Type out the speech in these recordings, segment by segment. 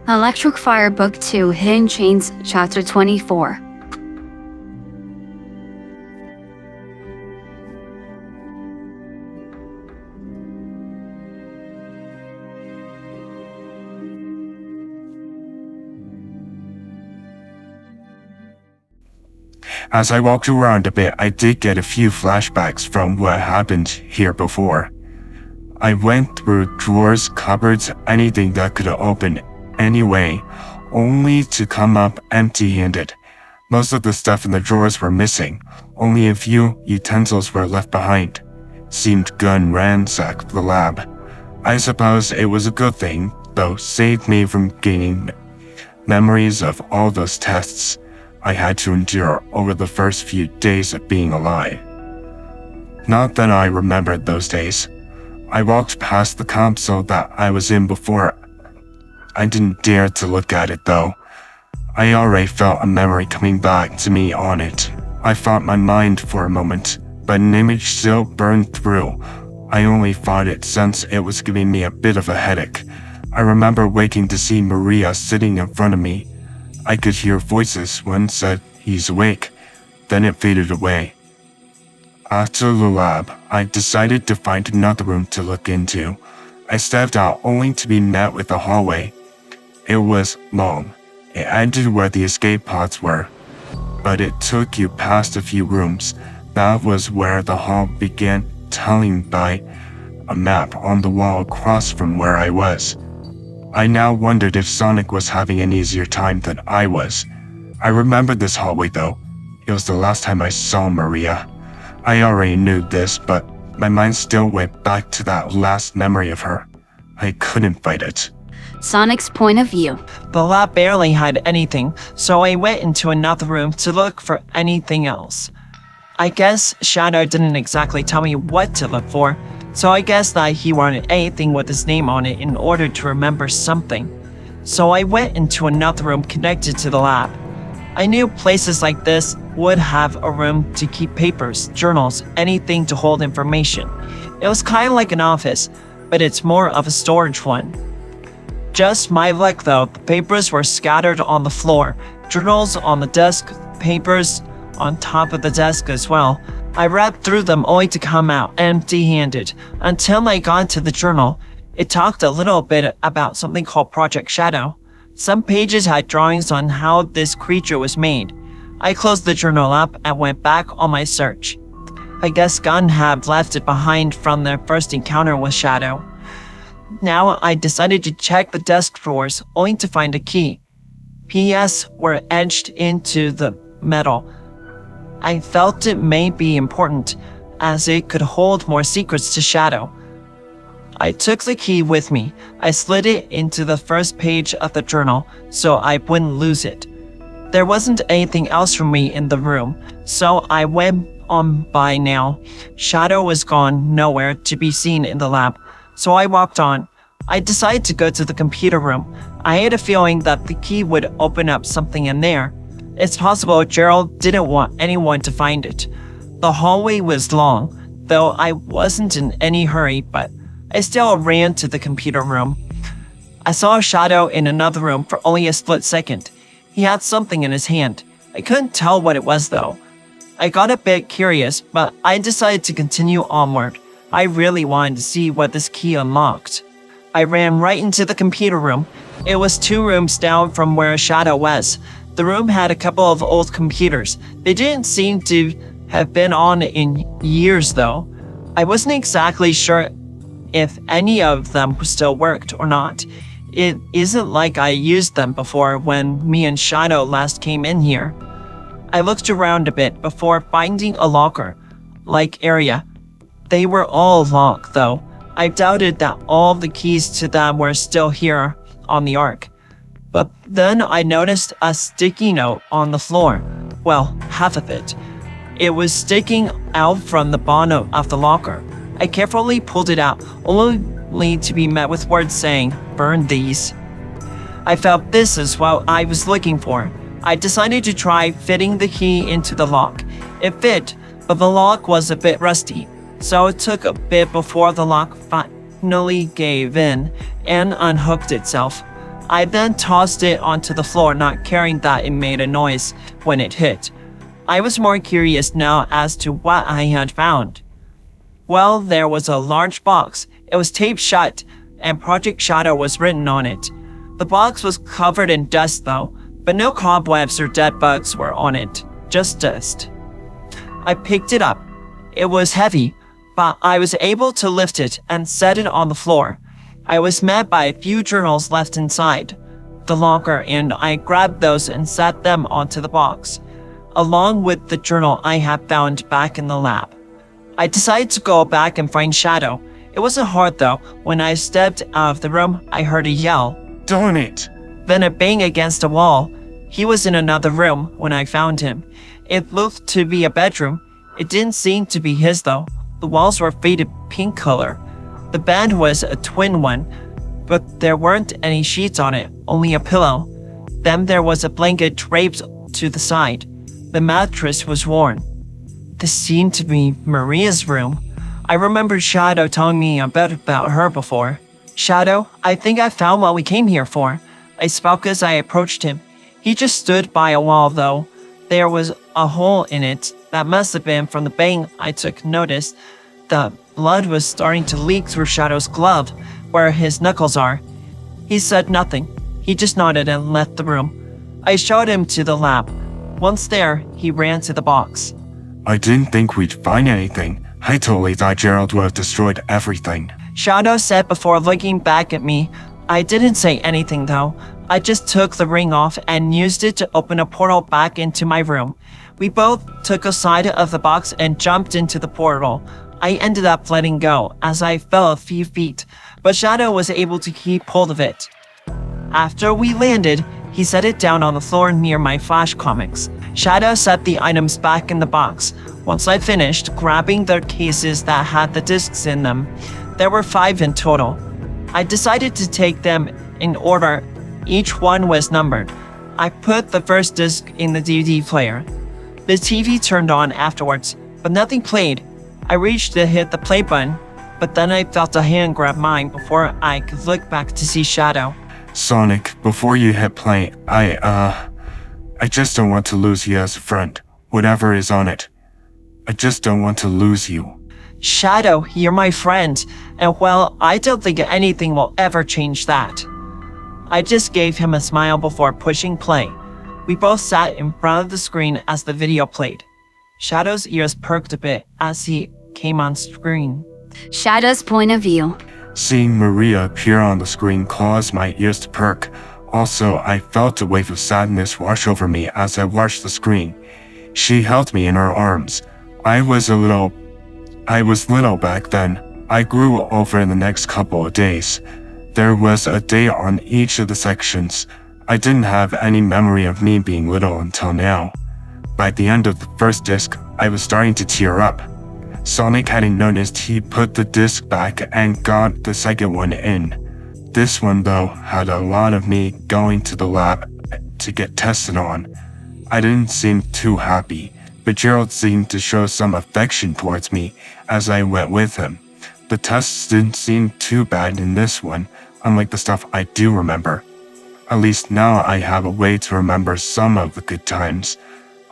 Electric Fire Book 2 Hidden Chains Chapter 24. As I walked around a bit, I did get a few flashbacks from what happened here before. I went through drawers, cupboards, anything that could open anyway, only to come up empty-handed. Most of the stuff in the drawers were missing. Only a few utensils were left behind. Seemed gun ransacked the lab. I suppose it was a good thing, though saved me from gaining memories of all those tests I had to endure over the first few days of being alive. Not that I remembered those days. I walked past the console that I was in before. I didn't dare to look at it though. I already felt a memory coming back to me on it. I fought my mind for a moment, but an image still burned through. I only fought it since it was giving me a bit of a headache. I remember waking to see Maria sitting in front of me. I could hear voices. One said, "He's awake." Then it faded away. After the lab, I decided to find another room to look into. I stepped out only to be met with a hallway. It was long. It ended where the escape pods were, but it took you past a few rooms. That was where the hall began, telling by a map on the wall across from where I was. I now wondered if Sonic was having an easier time than I was. I remembered this hallway though. It was the last time I saw Maria. I already knew this, but my mind still went back to that last memory of her. I couldn't fight it. Sonic's point of view. The lab barely had anything, so I went into another room to look for anything else. I guess Shadow didn't exactly tell me what to look for, so I guess that he wanted anything with his name on it in order to remember something. So I went into another room connected to the lab. I knew places like this would have a room to keep papers, journals, anything to hold information. It was kind of like an office, but it's more of a storage one. Just my luck though, the papers were scattered on the floor, journals on the desk, papers on top of the desk as well. I read through them only to come out empty-handed until I got to the journal. It talked a little bit about something called Project Shadow. Some pages had drawings on how this creature was made. I closed the journal up and went back on my search. I guess Gunn had left it behind from their first encounter with Shadow. Now I decided to check the desk drawers only to find a key. PS were etched into the metal. I felt it may be important, as it could hold more secrets to Shadow. I took the key with me. I slid it into the first page of the journal so I wouldn't lose it. There wasn't anything else for me in the room, so I went on by now. Shadow was gone, nowhere to be seen in the lab, so I walked on. I decided to go to the computer room. I had a feeling that the key would open up something in there. It's possible Gerald didn't want anyone to find it. The hallway was long, though I wasn't in any hurry, but I still ran to the computer room. I saw Shadow in another room for only a split second. He had something in his hand. I couldn't tell what it was though. I got a bit curious, but I decided to continue onward. I really wanted to see what this key unlocked. I ran right into the computer room. It was 2 rooms down from where Shadow was. The room had a couple of old computers. They didn't seem to have been on in years though. I wasn't exactly sure if any of them still worked or not. It isn't like I used them before when me and Shadow last came in here. I looked around a bit before finding a locker-like area. They were all locked though. I doubted that all the keys to them were still here on the Ark. But then I noticed a sticky note on the floor. Well, half of it. It was sticking out from the bottom of the locker. I carefully pulled it out, only to be met with words saying, "Burn these." I felt this is what I was looking for. I decided to try fitting the key into the lock. It fit, but the lock was a bit rusty, so it took a bit before the lock finally gave in and unhooked itself. I then tossed it onto the floor, not caring that it made a noise when it hit. I was more curious now as to what I had found. Well, there was a large box. It was taped shut, and Project Shadow was written on it. The box was covered in dust though, but no cobwebs or dead bugs were on it, just dust. I picked it up. It was heavy, but I was able to lift it and set it on the floor. I was met by a few journals left inside the locker, and I grabbed those and set them onto the box, along with the journal I had found back in the lab. I decided to go back and find Shadow. It wasn't hard though. When I stepped out of the room, I heard a yell. Darn it! Then a bang against a wall. He was in another room when I found him. It looked to be a bedroom. It didn't seem to be his though. The walls were faded pink color. The bed was a twin one, but there weren't any sheets on it, only a pillow. Then there was a blanket draped to the side. The mattress was worn. This seemed to be Maria's room. I remember Shadow telling me a bit about her before. Shadow, I think I found what we came here for. I spoke as I approached him. He just stood by a wall though. There was a hole in it. That must have been from the bang. I took notice. The blood was starting to leak through Shadow's glove, where his knuckles are. He said nothing. He just nodded and left the room. I showed him to the lab. Once there, he ran to the box. I didn't think we'd find anything. I totally thought Gerald would have destroyed everything. Shadow said before looking back at me. I didn't say anything though. I just took the ring off and used it to open a portal back into my room. We both took a side of the box and jumped into the portal. I ended up letting go as I fell a few feet, but Shadow was able to keep hold of it. After we landed, he set it down on the floor near my Flash comics. Shadow set the items back in the box. Once I finished grabbing the cases that had the discs in them, there were 5 in total. I decided to take them in order. Each one was numbered. I put the first disc in the DVD player. The TV turned on afterwards, but nothing played. I reached to hit the play button, but then I felt a hand grab mine before I could look back to see Shadow. Sonic, before you hit play, I just don't want to lose you as a friend. Whatever is on it. I just don't want to lose you. Shadow, you're my friend, and well, I don't think anything will ever change that. I just gave him a smile before pushing play. We both sat in front of the screen as the video played. Shadow's ears perked a bit as he came on screen. Shadow's point of view. Seeing Maria appear on the screen caused my ears to perk. Also, I felt a wave of sadness wash over me as I watched the screen. She held me in her arms. I was little back then. I grew over in the next couple of days. There was a day on each of the sections. I didn't have any memory of me being little until now. By the end of the first disc, I was starting to tear up. Sonic hadn't noticed. He put the disc back and got the second one in. This one though had a lot of me going to the lab to get tested on. I didn't seem too happy, but Gerald seemed to show some affection towards me as I went with him. The tests didn't seem too bad in this one, unlike the stuff I do remember. At least now I have a way to remember some of the good times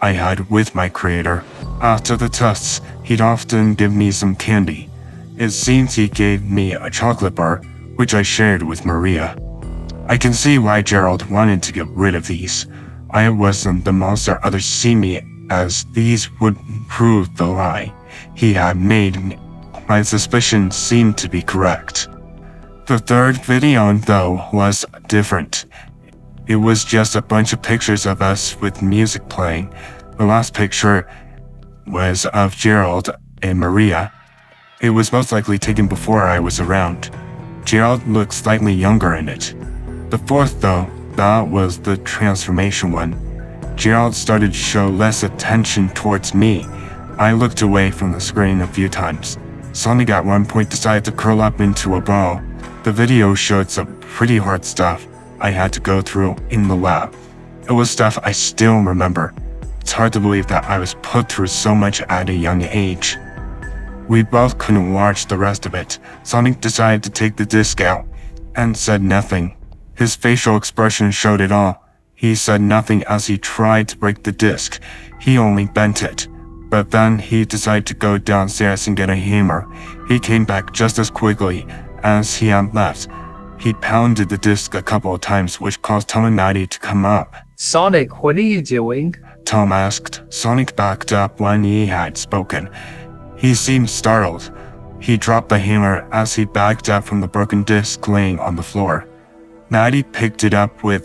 I had with my creator. After the tests, he'd often give me some candy. It seems he gave me a chocolate bar, which I shared with Maria. I can see why Gerald wanted to get rid of these. I wasn't the monster others see me as. These would prove the lie he had made. My suspicions seemed to be correct. The third video, though, was different. It was just a bunch of pictures of us with music playing. The last picture was of Gerald and Maria. It was most likely taken before I was around. Gerald looked slightly younger in it. The fourth, though, that was the transformation one. Gerald started to show less attention towards me. I looked away from the screen a few times. Sonic at one point decided to curl up into a ball. The video showed some pretty hard stuff I had to go through in the lab. It was stuff I still remember. It's hard to believe that I was put through so much at a young age. We both couldn't watch the rest of it. Sonic decided to take the disc out and said nothing. His facial expression showed it all. He said nothing as he tried to break the disc. He only bent it. But then he decided to go downstairs and get a hammer. He came back just as quickly as he had left. He pounded the disc a couple of times, which caused Tom and Maddie to come up. Sonic, what are you doing? Tom asked. Sonic backed up when he had spoken. He seemed startled. He dropped the hammer as he backed up from the broken disc laying on the floor. Maddie picked it up when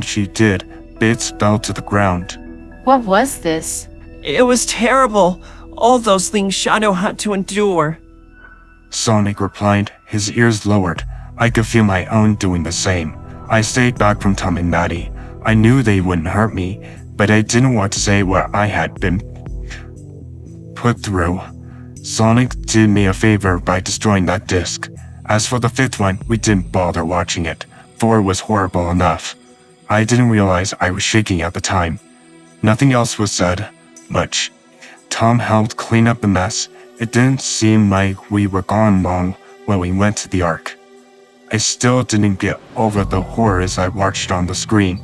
she did. Bits fell to the ground. What was this? It was terrible. All those things Shadow had to endure. Sonic replied, his ears lowered. I could feel my own doing the same. I stayed back from Tom and Maddie. I knew they wouldn't hurt me, but I didn't want to say what I had been put through. Sonic did me a favor by destroying that disc. As for the fifth one, we didn't bother watching it. 4 was horrible enough. I didn't realize I was shaking at the time. Nothing else was said. Much. Tom helped clean up the mess. It didn't seem like we were gone long when we went to the Ark. I still didn't get over the horrors I watched on the screen.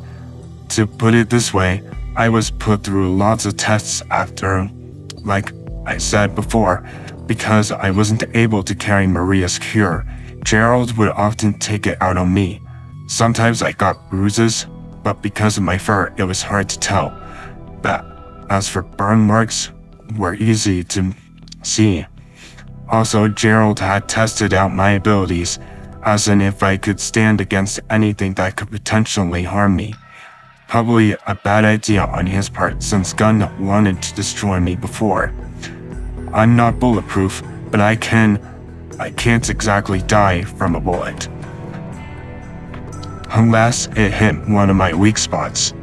To put it this way, I was put through lots of tests after, like I said before, because I wasn't able to carry Maria's cure. Gerald would often take it out on me. Sometimes I got bruises, but because of my fur, it was hard to tell. But as for burn marks, were easy to see. Also, Gerald had tested out my abilities, as in if I could stand against anything that could potentially harm me. Probably a bad idea on his part since Gunn wanted to destroy me before. I'm not bulletproof, but I can't exactly die from a bullet. Unless it hit one of my weak spots.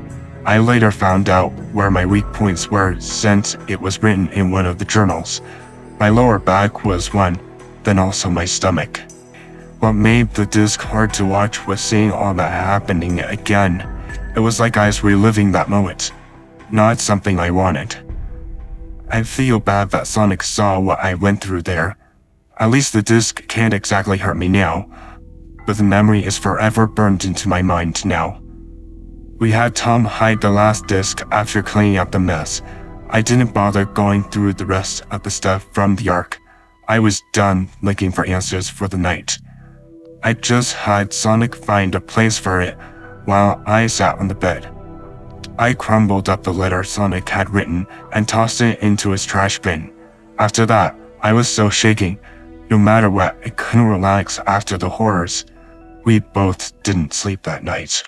I later found out where my weak points were since it was written in one of the journals. My lower back was one, then also my stomach. What made the disc hard to watch was seeing all that happening again. It was like I was reliving that moment. Not something I wanted. I feel bad that Sonic saw what I went through there. At least the disc can't exactly hurt me now, but the memory is forever burned into my mind now. We had Tom hide the last disc after cleaning up the mess. I didn't bother going through the rest of the stuff from the Ark. I was done looking for answers for the night. I just had Sonic find a place for it while I sat on the bed. I crumbled up the letter Sonic had written and tossed it into his trash bin. After that, I was so shaking. No matter what, I couldn't relax after the horrors. We both didn't sleep that night.